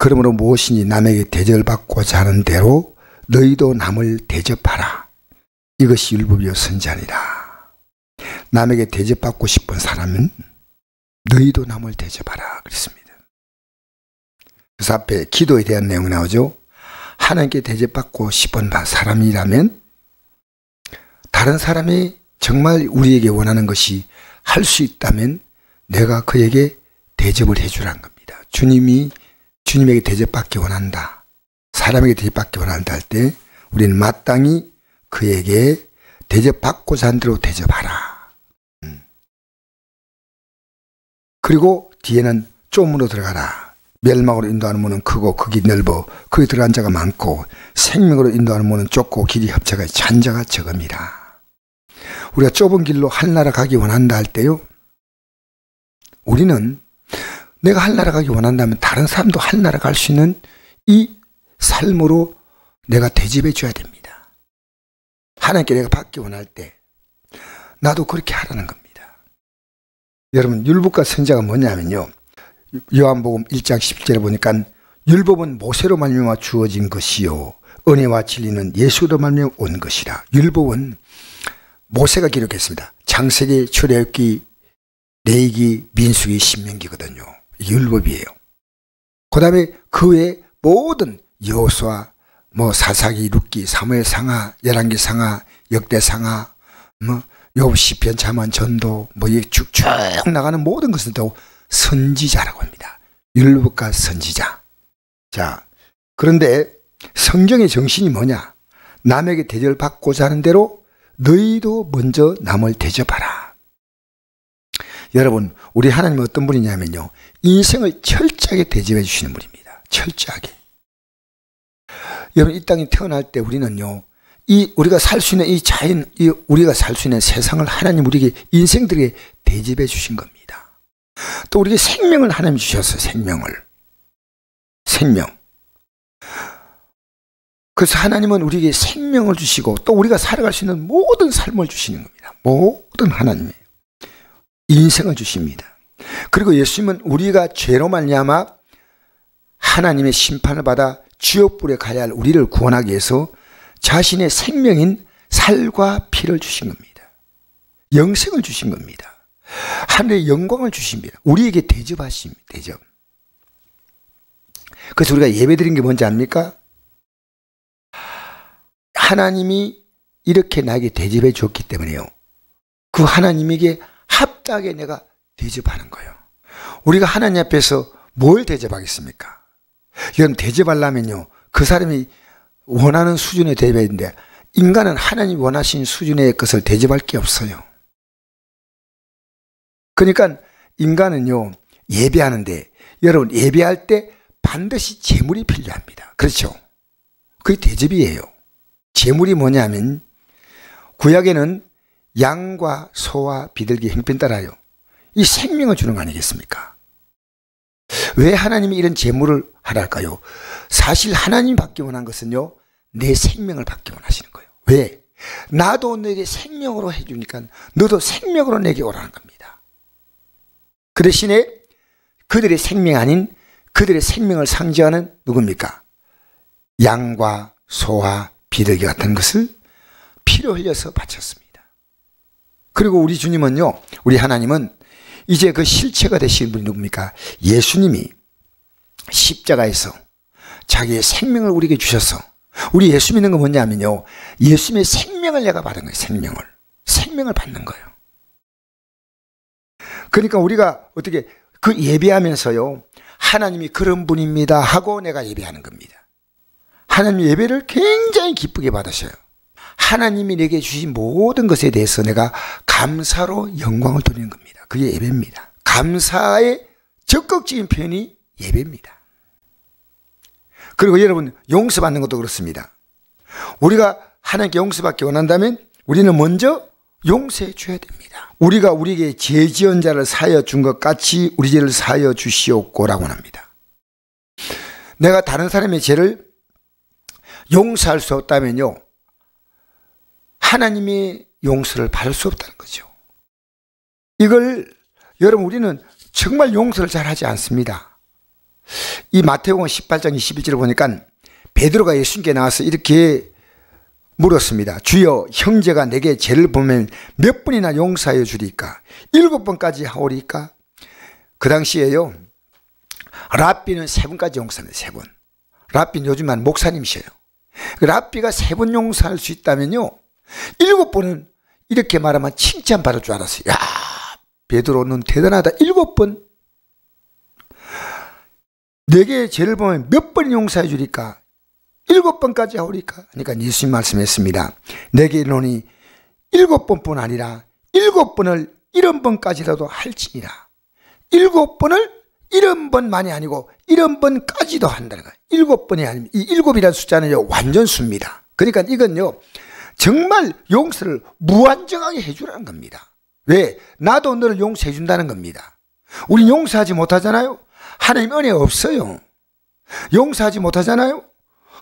그러므로 무엇이니 남에게 대접을 받고자 하는 대로 너희도 남을 대접하라. 이것이 율법이요 선지자니라. 남에게 대접받고 싶은 사람은 너희도 남을 대접하라 그랬습니다. 그래서 앞에 기도에 대한 내용이 나오죠. 하나님께 대접받고 싶은 사람이라면 다른 사람이 정말 우리에게 원하는 것이 할 수 있다면 내가 그에게 대접을 해주라는 겁니다. 주님에게 대접받기 원한다, 사람에게 대접받기 원한다 할 때 우리는 마땅히 그에게 대접받고자 한 대로 대접하라. 그리고 뒤에는 좁음으로 들어가라. 멸망으로 인도하는 문은 크고 극이 넓어 거기 들어간 자가 많고 생명으로 인도하는 문은 좁고 길이 협착하여 찬 자가 적음이라. 우리가 좁은 길로 하늘나라 가기 원한다 할 때요, 우리는 내가 하늘나라 가기 원한다면 다른 사람도 하늘나라 갈 수 있는 이 삶으로 내가 대접해 줘야 됩니다. 하나님께 내가 받기 원할 때 나도 그렇게 하라는 겁니다. 여러분, 율법과 선지자가 뭐냐면요, 요한복음 1장 10절에 보니까 율법은 모세로 말미암아 주어진 것이요 은혜와 진리는 예수로 말미암아 온 것이라. 율법은 모세가 기록했습니다. 창세기, 출애굽기, 레위기, 민수기, 신명기거든요. 율법이에요. 그 다음에 그 외에 모든 여호수아, 사사기, 룻기, 사무엘 상하, 열왕기 상하, 역대 상하, 욥, 시편, 잠언, 전도, 쭉쭉 나가는 모든 것은 또 선지자라고 합니다. 율법과 선지자. 자, 그런데 성경의 정신이 뭐냐? 남에게 대접을 받고자 하는 대로 너희도 먼저 남을 대접하라. 여러분, 우리 하나님은 어떤 분이냐면요, 인생을 철저하게 대접해 주시는 분입니다. 철저하게. 여러분, 이 땅에 태어날 때 우리는요, 우리가 살 수 있는 이 자연, 우리가 살 수 있는 세상을 하나님 우리에게, 인생들에게 대접해 주신 겁니다. 또 우리에게 생명을 하나님 주셨어요. 생명. 그래서 하나님은 우리에게 생명을 주시고 또 우리가 살아갈 수 있는 모든 삶을 주시는 겁니다. 모든 하나님의 인생을 주십니다. 그리고 예수님은 우리가 죄로 말미암아 하나님의 심판을 받아 지옥불에 가야 할 우리를 구원하기 위해서 자신의 생명인 살과 피를 주신 겁니다. 영생을 주신 겁니다. 하늘의 영광을 주십니다. 우리에게 대접하십니다. 대접. 그래서 우리가 예배드린 게 뭔지 압니까? 하나님이 이렇게 나에게 대접해 줬기 때문에요, 그 하나님에게 합당하게 내가 대접하는 거예요. 우리가 하나님 앞에서 뭘 대접하겠습니까? 여러분, 대접하려면요, 그 사람이 원하는 수준의 대접해야 되는데 인간은 하나님이 원하신 수준의 것을 대접할 게 없어요. 그러니까 인간은요, 예배하는데, 여러분, 예배할 때 반드시 제물이 필요합니다. 그렇죠? 그게 대접이에요. 제물이 뭐냐면 구약에는 양과 소와 비둘기 행편 따라요, 이 생명을 주는 거 아니겠습니까? 왜 하나님이 이런 제물을 하랄까요? 사실 하나님 받기 원한 것은요, 내 생명을 받기 원하시는 거예요. 왜? 나도 너에게 생명으로 해주니까 너도 생명으로 내게 오라는 겁니다. 그 대신에 그들의 생명 아닌 그들의 생명을 상징하는 누굽니까? 양과 소와 비둘기 같은 것을 피를 흘려서 바쳤습니다. 그리고 우리 주님은요, 우리 하나님은 이제 그 실체가 되신 분이 누굽니까? 예수님이 십자가에서 자기의 생명을 우리에게 주셔서, 우리 예수 믿는 건 뭐냐면요, 예수님의 생명을 내가 받은 거예요. 생명을 받는 거예요. 그러니까 우리가 어떻게 그 예배하면서요, 하나님이 그런 분입니다 하고 내가 예배하는 겁니다. 하나님 예배를 굉장히 기쁘게 받으셔요. 하나님이 내게 주신 모든 것에 대해서 내가 감사로 영광을 돌리는 겁니다. 그게 예배입니다. 감사의 적극적인 표현이 예배입니다. 그리고 여러분, 용서받는 것도 그렇습니다. 우리가 하나님께 용서받기 원한다면 우리는 먼저 용서해 줘야 됩니다. 우리가 우리에게 죄 지은 자를 사하여 준 것 같이 우리 죄를 사하여 주시옵고라고 합니다. 내가 다른 사람의 죄를 용서할 수 없다면요, 하나님의 용서를 받을 수 없다는 거죠. 이걸 여러분, 우리는 정말 용서를 잘 하지 않습니다. 이 마태복음 18장 21절을 보니까 베드로가 예수님께 나와서 이렇게 물었습니다. 주여, 형제가 내게 죄를 보면 몇 번이나 용서하여 주리까? 7번까지 하오리까? 그 당시에요, 랍비는 3번까지 용서합니다. 3번. 랍비는 요즘만 목사님이셔요. 랍비가 3번 용서할 수 있다면요, 7번은 이렇게 말하면 칭찬받을 줄 알았어요. 야, 베드로는 대단하다. 7번. 내게 죄를 보면 몇 번 용서해 주리까? 7번까지 하오리까? 그러니까 예수님 말씀했습니다. 내게 이르노니 7번뿐 아니라 7번을 70번까지라도 할지니라. 7번을 70번만이 아니고 70번까지도 한다는 거예요. 7번이 아니면 이 7이라는 숫자는요, 완전수입니다. 그러니까 이건요, 정말 용서를 무한정하게 해주라는 겁니다. 왜? 나도 너를 용서해 준다는 겁니다. 우리 용서하지 못하잖아요. 하나님 은혜 없어요. 용서하지 못하잖아요.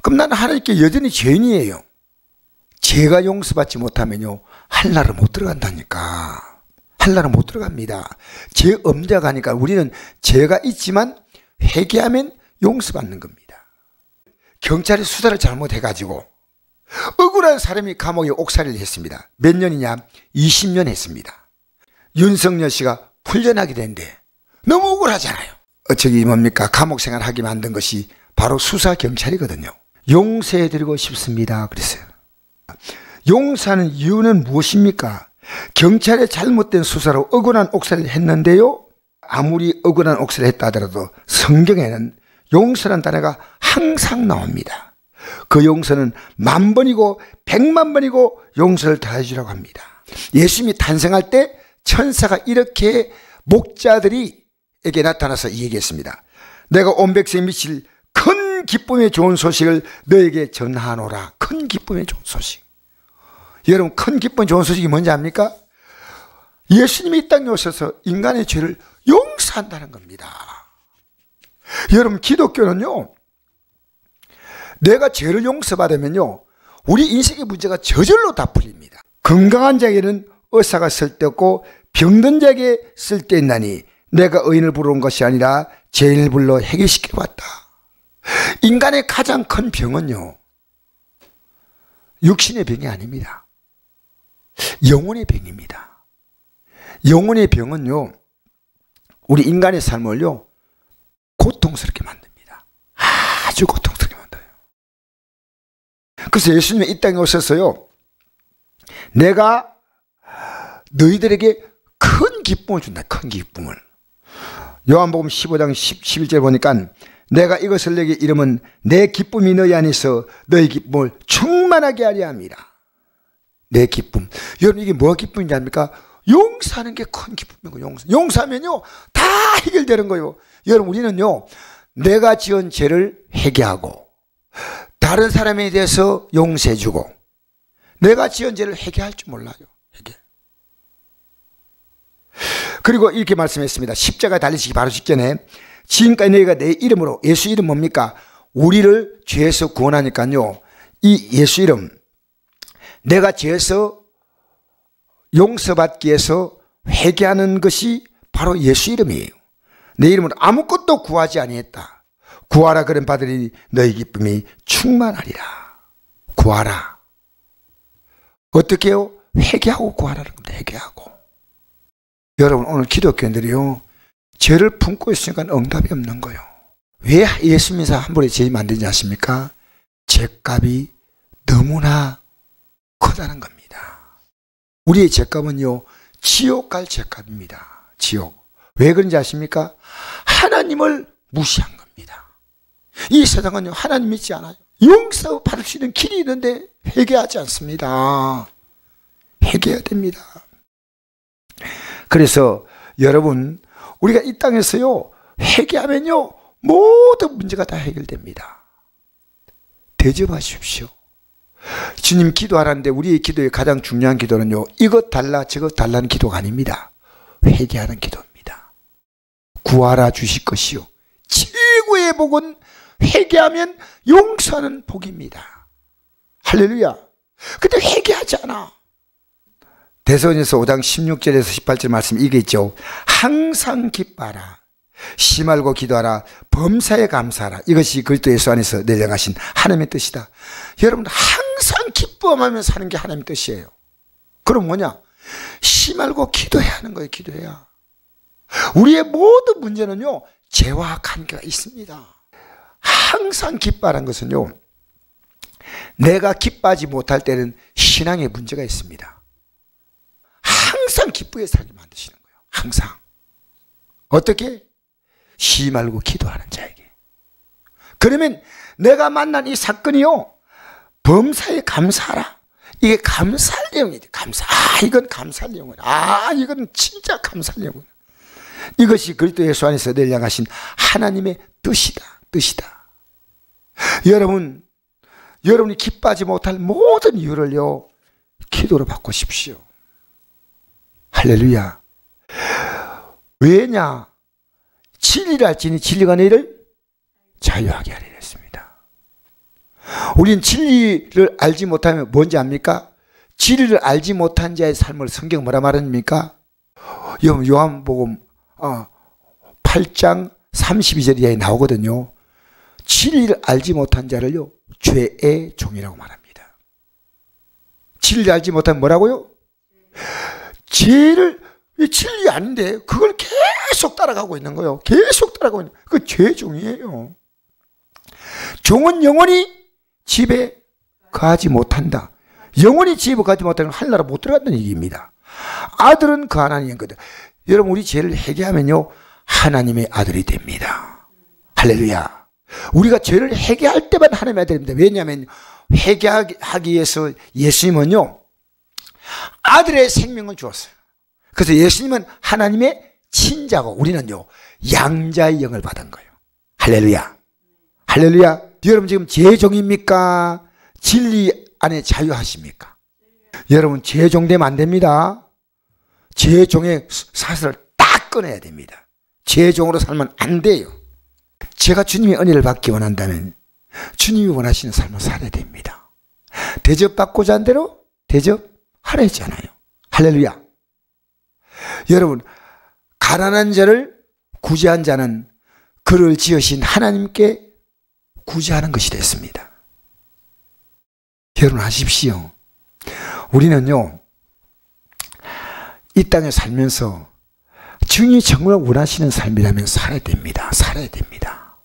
그럼 나는 하나님께 여전히 죄인이에요. 죄가 용서받지 못하면요, 한나라를 못 들어간다니까. 한나라를 못 들어갑니다. 죄 없는 가니까 우리는 죄가 있지만 회개하면 용서받는 겁니다. 경찰이 수사를 잘못해가지고 억울한 사람이 감옥에 옥살이를 했습니다. 몇 년이냐? 20년 했습니다. 윤석열 씨가 풀려나게 됐는데 너무 억울하잖아요. 저기 뭡니까? 감옥 생활 하게 만든 것이 바로 수사 경찰이거든요. 용서해드리고 싶습니다. 그랬어요. 용서하는 이유는 무엇입니까? 경찰의 잘못된 수사로 억울한 옥살이를 했는데요, 아무리 억울한 옥살이를 했다 하더라도 성경에는 용서라는 단어가 항상 나옵니다. 그 용서는 10,000번이고 1,000,000번이고 용서를 다해주라고 합니다. 예수님이 탄생할 때 천사가 이렇게 목자들에게 나타나서 얘기했습니다. 내가 온 백성에 미칠 큰 기쁨의 좋은 소식을 너에게 전하노라. 큰 기쁨의 좋은 소식. 여러분, 큰 기쁨의 좋은 소식이 뭔지 압니까? 예수님이 이 땅에 오셔서 인간의 죄를 용서한다는 겁니다. 여러분, 기독교는요, 내가 죄를 용서받으면요, 우리 인생의 문제가 저절로 다 풀립니다. 건강한 자에게는 의사가 쓸데없고 병든 자에게 쓸데있나니 내가 의인을 부르는 것이 아니라 죄인을 불러 해결시키러 왔다. 인간의 가장 큰 병은요, 육신의 병이 아닙니다. 영혼의 병입니다. 영혼의 병은요, 우리 인간의 삶을요, 고통스럽게 만듭니다. 아주 고통스럽게 만들어요. 그래서 예수님이 이 땅에 오셔서요, 내가 너희들에게 큰 기쁨을 준다. 큰 기쁨을. 요한복음 15장 11절 보니까 내가 이것을 내게 이름은 내 기쁨이 너희 안에서 너희 기쁨을 충만하게 하려 합니다. 내 기쁨. 여러분, 이게 뭐가 기쁨인지 압니까? 용서하는 게 큰 기쁨이고, 용서하면요, 다 해결되는 거예요. 여러분, 우리는요, 내가 지은 죄를 회개하고 다른 사람에 대해서 용서해주고, 내가 지은 죄를 회개할 줄 몰라요. 회개. 그리고 이렇게 말씀했습니다. 십자가에 달리시기 바로 직전에 지금까지 너희가 내 이름으로, 예수 이름 뭡니까? 우리를 죄에서 구원하니까요, 이 예수 이름, 내가 죄에서 용서받기 위해서 회개하는 것이 바로 예수 이름이에요. 내 이름으로 아무것도 구하지 아니했다. 구하라 그런 바들이 너희 기쁨이 충만하리라. 구하라. 어떻게 해요? 회개하고 구하라는 겁니다. 회개하고. 여러분, 오늘 기독교인들이요, 죄를 품고 있으니까 응답이 없는 거예요. 왜 예수 믿는 사람 한 번에 죄 만들지 않습니까? 죄값이 너무나 크다는 겁니다. 우리의 죄값은요, 지옥 갈 죄값입니다. 지옥. 왜 그런지 아십니까? 하나님을 무시한 겁니다. 이 세상은요, 하나님 믿지 않아요. 용서 받을 수 있는 길이 있는데 회개하지 않습니다. 회개해야 됩니다. 그래서 여러분, 우리가 이 땅에서요, 회개하면요, 모든 문제가 다 해결됩니다. 대접하십시오. 주님 기도하라는데 우리의 기도의 가장 중요한 기도는요, 이것 달라 저것 달라는 기도가 아닙니다. 회개하는 기도입니다. 구하라 주실 것이요, 최고의 복은 회개하면 용서하는 복입니다. 할렐루야. 근데 회개하지 않아. 대선에서 5장 16절에서 18절 말씀 이게 있죠. 항상 기뻐하라. 쉬 말고 기도하라. 범사에 감사하라. 이것이 그리스도 예수 안에서 내려가신 하나님의 뜻이다. 여러분, 항상 기뻐하며 사는 게 하나님의 뜻이에요. 그럼 뭐냐? 쉬 말고 기도해야 하는 거예요. 기도해야. 우리의 모든 문제는요, 죄와 관계가 있습니다. 항상 기뻐하는 것은요, 내가 기뻐하지 못할 때는 신앙에 문제가 있습니다. 항상 기쁘게 살게 만드시는 거예요. 항상. 어떻게? 쉬 말고 기도하는 자에게. 그러면 내가 만난 이 사건이요, 범사에 감사하라. 이게 감사할 내용이지. 감사. 이건 감사할 내용이야. 이건 진짜 감사할 내용이야. 이것이 그리스도 예수 안에서 내려가신 하나님의 뜻이다. 여러분이 기뻐하지 못할 모든 이유를요, 기도로 바꾸십시오. 할렐루야. 왜냐? 진리를 알지니 진리가 너희를 자유하게 하리라 했습니다. 우린 진리를 알지 못하면 뭔지 압니까? 진리를 알지 못한 자의 삶을 성경 뭐라 말합니까? 요한복음 8장 32절 이하에 나오거든요. 진리를 알지 못한 자를요, 죄의 종이라고 말합니다. 진리를 알지 못하면 뭐라고요? 진리 아닌데 그걸 계속 따라가고 있는 거예요. 계속 따라가고 있는 거예요. 그 죄의 종이에요. 종은 영원히 집에 가지 못한다. 영원히 집에 가지 못하면 하늘나라 못 들어간다는 얘기입니다. 아들은 그 하나님의 거다. 여러분, 우리 죄를 회개하면요, 하나님의 아들이 됩니다. 할렐루야. 우리가 죄를 회개할 때만 하나님의 아들이 됩니다. 왜냐하면 회개하기 위해서 예수님은요, 아들의 생명을 주었어요. 그래서 예수님은 하나님의 친자고 우리는요, 양자의 영을 받은 거예요. 할렐루야. 할렐루야. 여러분 지금 죄종입니까? 진리 안에 자유하십니까? 여러분, 죄종되면 안 됩니다. 죄종의 사슬을 딱 끊어야 됩니다. 죄종으로 살면 안 돼요. 제가 주님의 은혜를 받기 원한다면 주님이 원하시는 삶을 살아야 됩니다. 대접받고자 한 대로 대접하라 했잖아요. 할렐루야. 여러분, 가난한 자를 구제한 자는 그를 지으신 하나님께 구제하는 것이 됐습니다. 여러분, 하십시오. 우리는요, 이 땅에 살면서 주님이 정말 원하시는 삶이라면 살아야 됩니다. 살아야 됩니다.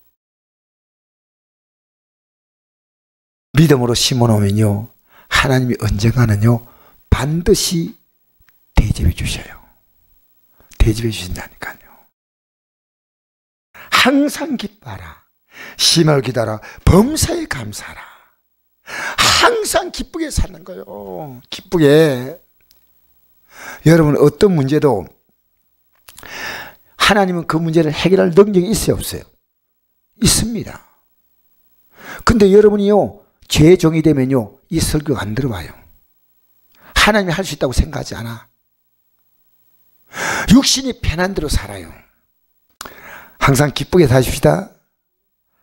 믿음으로 심어놓으면요, 하나님이 언젠가는요, 반드시 대접해 주셔요. 대접해 주신다니까요. 항상 기뻐하라. 심을 기다라. 범사에 감사하라. 항상 기쁘게 사는 거예요. 기쁘게. 여러분, 어떤 문제도 하나님은 그 문제를 해결할 능력이 있어요, 없어요? 있습니다. 근데 여러분이요, 죄종이 되면요, 이 설교가 안 들어와요. 하나님이 할 수 있다고 생각하지 않아. 육신이 편한 대로 살아요. 항상 기쁘게 사십시다.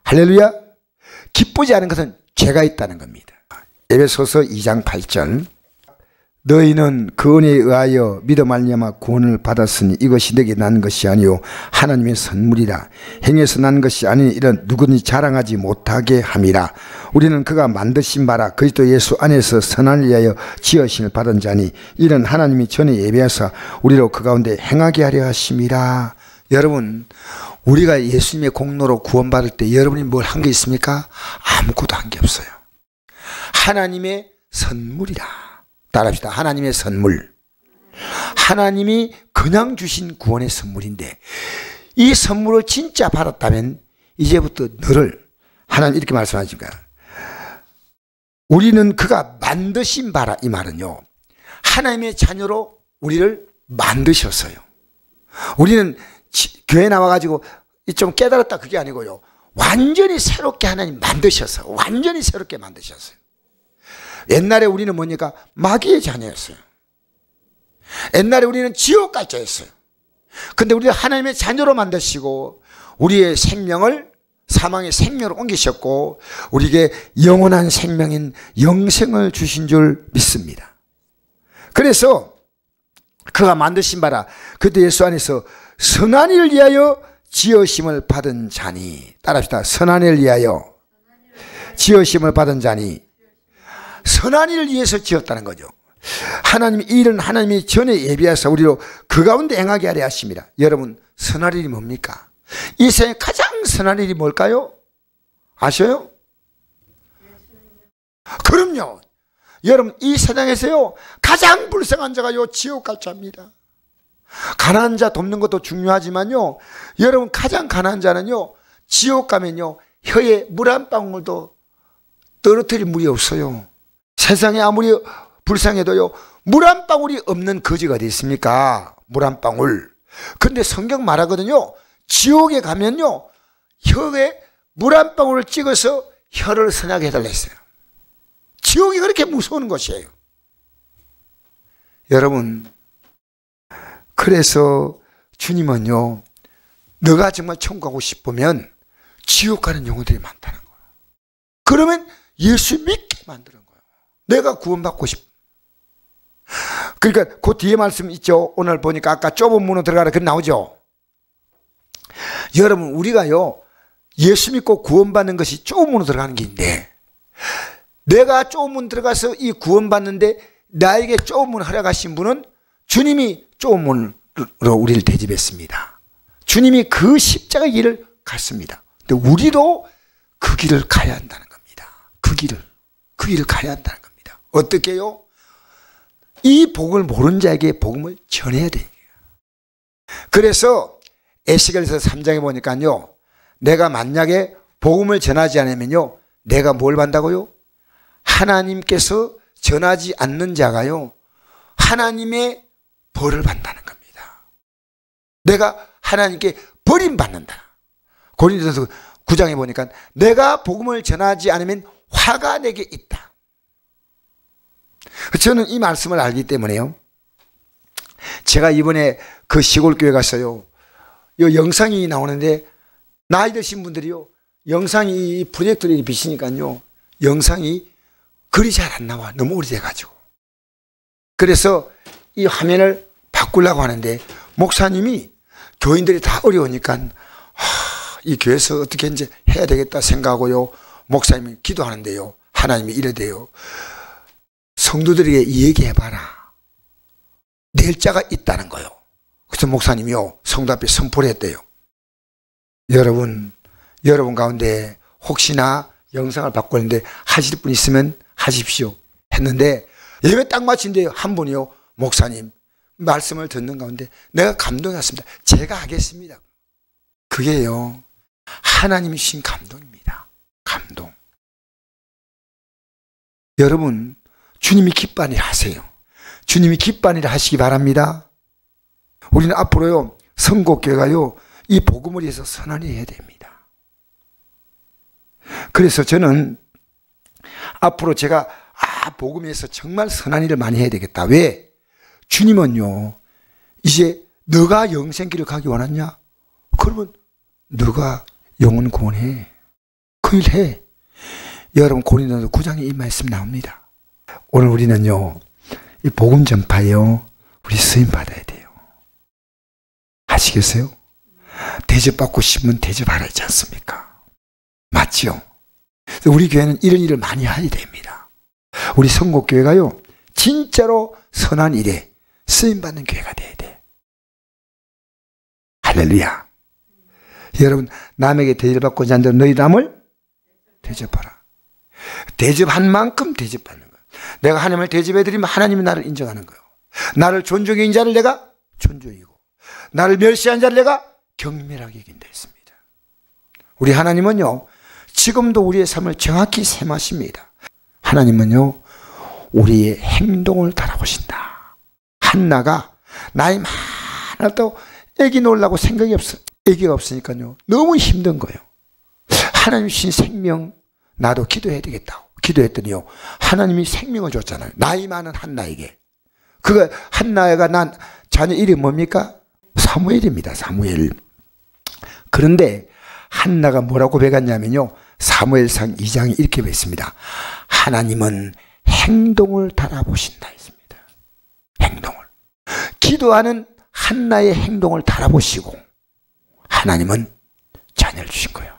할렐루야. 기쁘지 않은 것은 죄가 있다는 겁니다. 에베소서 2장 8절. 너희는 그 은혜에 의하여 믿어 말미암아 구원을 받았으니 이것이 내게 난 것이 아니요 하나님의 선물이라. 행해서 난 것이 아니니 이런 누구든지 자랑하지 못하게 함이라. 우리는 그가 만드신 바라 그리스도 예수 안에서 선을 위하여 지으심을 받은 자니 이는 하나님이 전에 예비하사 우리로 그 가운데 행하게 하려 하심이라. 여러분, 우리가 예수님의 공로로 구원받을 때 여러분이 뭘 한 게 있습니까? 아무것도 한 게 없어요. 하나님의 선물이라. 따라합시다. 하나님의 선물. 하나님이 그냥 주신 구원의 선물인데 이 선물을 진짜 받았다면 이제부터 너를, 하나님 이렇게 말씀하십니까? 우리는 그가 만드신 바라. 이 말은요, 하나님의 자녀로 우리를 만드셨어요. 우리는 교회 나와가지고 좀 깨달았다 그게 아니고요, 완전히 새롭게 하나님 만드셨어요. 완전히 새롭게 만드셨어요. 옛날에 우리는 뭐니까 마귀의 자녀였어요. 옛날에 우리는 지옥 갈 자였어요. 근데 우리를 하나님의 자녀로 만드시고 우리의 생명을 사망의 생명으로 옮기셨고 우리에게 영원한 생명인 영생을 주신 줄 믿습니다. 그래서 그가 만드신 바라 그때 예수 안에서 선한 일을 위하여 지으심을 받은 자니, 따라합시다. 선한 일을 위하여 지으심을 받은 자니, 선한 일을 위해서 지었다는 거죠. 하나님이 이 일은 하나님이 전에 예비하사 우리로 그 가운데 행하게 하려 하십니다. 여러분, 선한 일이 뭡니까? 이 세상에 가장 선한 일이 뭘까요? 아셔요? 그럼요. 여러분, 이 세상에서요 가장 불쌍한 자가요 지옥 갈 자입니다. 가난한 자 돕는 것도 중요하지만요, 여러분, 가장 가난한 자는요 지옥 가면요 혀에 물 한 방울도 떨어뜨릴 물이 없어요. 세상에 아무리 불쌍해도요 물 한 방울이 없는 거지가 어디 있습니까? 물 한 방울. 근데 성경 말하거든요, 지옥에 가면요 혀에 물 한 방울을 찍어서 혀를 선하게 해달라 했어요. 지옥이 그렇게 무서운 것이에요. 여러분, 그래서 주님은요, 너가 정말 천국 가고 싶으면 지옥 가는 영혼들이 많다는 거예요. 그러면 예수 믿게 만드는 거예요. 내가 구원받고 싶어. 그러니까 그 뒤에 말씀 있죠. 오늘 보니까 아까 좁은 문으로 들어가라 그 나오죠. 여러분, 우리가요 예수 믿고 구원받는 것이 좁은 문으로 들어가는 길인데, 내가 좁은 문 들어가서 이 구원받는데 나에게 좁은 문 허락하신 분은 주님이 좁은 문으로 우리를 대접했습니다. 주님이 그 십자가 길을 갔습니다. 근데 우리도 그 길을 가야 한다는 겁니다. 그 길을 가야 한다는 겁니다. 어떻게요? 이 복을 모르는 자에게 복음을 전해야 돼요. 그래서 에스겔서 3장에 보니까요, 내가 만약에 복음을 전하지 않으면요 내가 뭘 받는다고요? 하나님께서 전하지 않는 자가요 하나님의 벌을 받는다는 겁니다. 내가 하나님께 버림받는다. 고린도전서 9장에 보니까 내가 복음을 전하지 않으면 화가 내게 있다. 저는 이 말씀을 알기 때문에요, 제가 이번에 그 시골교회 갔어요. 이 영상이 나오는데 나이 드신 분들이요 영상이 프로젝터를 비치니까요 영상이 글이 잘 안 나와. 너무 오래돼가지고. 그래서 이 화면을 바꾸려고 하는데 목사님이 교인들이 다 어려우니까 이 교회에서 어떻게 이제 해야 되겠다 생각하고요 목사님이 기도하는데요 하나님이 이래대요. 성도들에게 얘기해봐라. 낼 자가 있다는 거요. 그래서 목사님이요 성도 앞에 선포를 했대요. 여러분 가운데 혹시나 영상을 바꾸는데 하실 분 있으면 하십시오 했는데, 예배 딱 마친데 한 분이요 목사님 말씀을 듣는 가운데 내가 감동했습니다. 제가 하겠습니다. 그게요 하나님이 주신 감동입니다. 감동. 여러분, 주님이 기뻐하는 일 하세요. 주님이 기뻐하는 일 하시기 바랍니다. 우리는 앞으로요 선곡교회가요 이 복음을 위해서 선언을 해야 됩니다. 그래서 저는 앞으로 제가 복음에서 정말 선한 일을 많이 해야 되겠다. 왜? 주님은요 이제 너가 영생길을 가기 원하냐? 그러면 너가 영혼 구원해. 그 일 해. 여러분, 고린도서 9장에 이 말씀 나옵니다. 오늘 우리는요 이 복음 전파요 우리 쓰임 받아야 돼요. 아시겠어요? 대접받고 싶으면 대접하라 했지 않습니까? 맞죠? 우리 교회는 이런 일을 많이 해야 됩니다. 우리 선곡교회가요 진짜로 선한 일에 쓰임받는 교회가 돼야 돼. 할렐루야. 여러분, 남에게 대접받고자 하는 너희 남을 대접하라. 대접한 만큼 대접받는 거예요. 내가 하나님을 대접해드리면 하나님이 나를 인정하는 거예요. 나를 존중인 자를 내가 존중이고 나를 멸시한 자를 내가 경멸하게 여긴다 했습니다. 우리 하나님은요 지금도 우리의 삶을 정확히 셈하십니다. 하나님은요 우리의 행동을 달아보신다. 한나가 나이 많아도 애기 놓으려고 생각이 없어. 애기가 없으니까요 너무 힘든 거예요. 하나님 주신 생명 나도 기도해야 되겠다고 기도했더니요 하나님이 생명을 줬잖아요. 나이 많은 한나에게. 그 한나가 난 자녀 이름이 뭡니까? 사무엘입니다. 사무엘. 그런데 한나가 뭐라고 배웠냐면요 사무엘상 2장에 이렇게 배웠습니다. 하나님은 행동을 달아보신다 했습니다. 행동을. 기도하는 한나의 행동을 달아보시고 하나님은 자녀를 주신 거예요.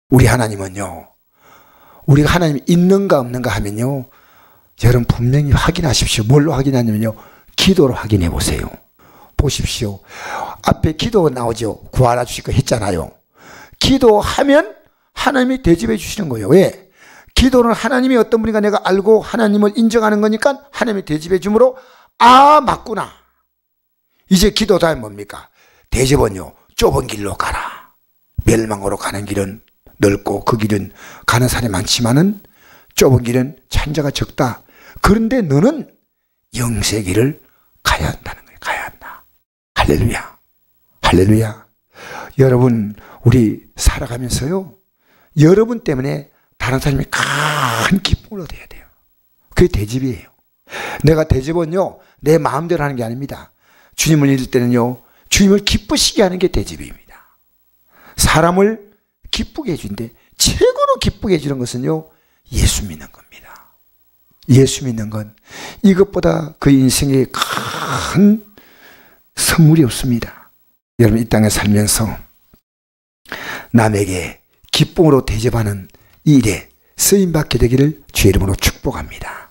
우리 하나님은요, 우리가 하나님이 있는가 없는가 하면요, 여러분 분명히 확인하십시오. 뭘로 확인하냐면요, 기도로 확인해 보세요. 보십시오. 앞에 기도가 나오죠. 구하라 주실 거 했잖아요. 기도하면 하나님이 대접해 주시는 거예요. 왜? 기도는 하나님이 어떤 분인가 내가 알고 하나님을 인정하는 거니까 하나님이 대접해 주므로, 아, 맞구나. 이제 기도 다음에 뭡니까? 대접은요, 좁은 길로 가라. 멸망으로 가는 길은 넓고 그 길은 가는 사람이 많지만은 좁은 길은 찬자가 적다. 그런데 너는 영생의 길을 가야 한다는 거예요. 가야 한다. 할렐루야. 할렐루야. 여러분, 우리 살아가면서요, 여러분 때문에 다른 사람이 큰 기쁨을 얻어야 돼요. 그게 대접이에요. 내가 대접은요, 내 마음대로 하는 게 아닙니다. 주님을 믿을 때는요, 주님을 기쁘시게 하는 게 대접입니다. 사람을 기쁘게 해주는데 최고로 기쁘게 해주는 것은요, 예수 믿는 겁니다. 예수 믿는 건 이것보다 그 인생에 큰 선물이 없습니다. 여러분, 이 땅에 살면서 남에게 기쁨으로 대접하는 이 일에 쓰임받게 되기를 주의 이름으로 축복합니다.